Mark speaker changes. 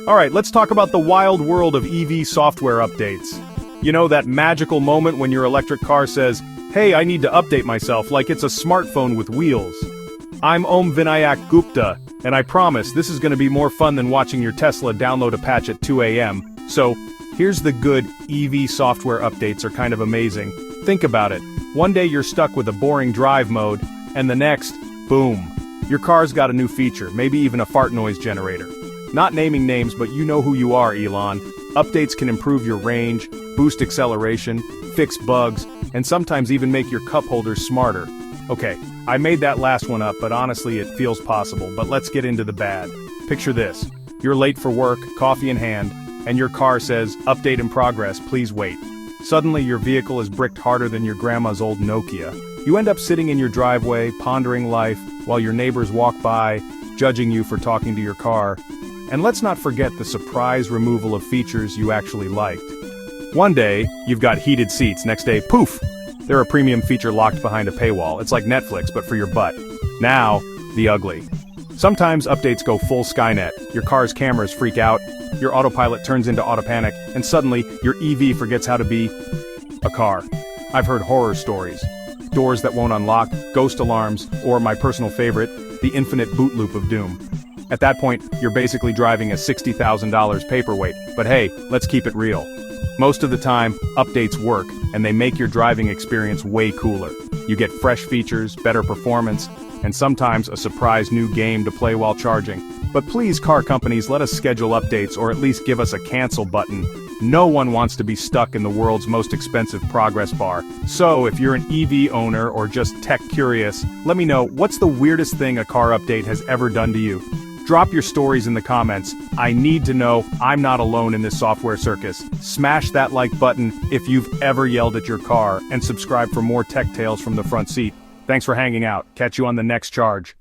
Speaker 1: Alright, let's talk about the wild world of EV software updates. You know, that magical moment when your electric car says, "Hey, I need to update myself," like it's a smartphone with wheels. I'm Om Vinayak Gupta, and I promise this is going to be more fun than watching your Tesla download a patch at 2 a.m. So, here's the good: EV software updates are kind of amazing. Think about it. One day you're stuck with a boring drive mode, and the next, boom. Your car's got a new feature, maybe even a fart noise generator. Not naming names, but you know who you are, Elon. Updates can improve your range, boost acceleration, fix bugs, and sometimes even make your cup holders smarter. Okay, I made that last one up, but honestly it feels possible. But let's get into the bad. Picture this. You're late for work, coffee in hand, and your car says, "Update in progress, please wait." Suddenly your vehicle is bricked harder than your grandma's old Nokia. You end up sitting in your driveway, pondering life, while your neighbors walk by, judging you for talking to your car. And let's not forget the surprise removal of features you actually liked. One day, you've got heated seats, next day, poof! They're a premium feature locked behind a paywall. It's like Netflix, but for your butt. Now, the ugly. Sometimes updates go full Skynet. Your car's cameras freak out, your autopilot turns into autopanic, and suddenly, your EV forgets how to be a car. I've heard horror stories. Doors that won't unlock, ghost alarms, or my personal favorite, the infinite boot loop of doom. At that point, you're basically driving a $60,000 paperweight, but hey, let's keep it real. Most of the time, updates work, and they make your driving experience way cooler. You get fresh features, better performance, and sometimes a surprise new game to play while charging. But please, car companies, let us schedule updates or at least give us a cancel button. No one wants to be stuck in the world's most expensive progress bar. So, if you're an EV owner or just tech curious, let me know, what's the weirdest thing a car update has ever done to you? Drop your stories in the comments. I need to know. I'm not alone in this software circus. Smash that like button if you've ever yelled at your car, and subscribe for more tech tales from the front seat. Thanks for hanging out. Catch you on the next charge.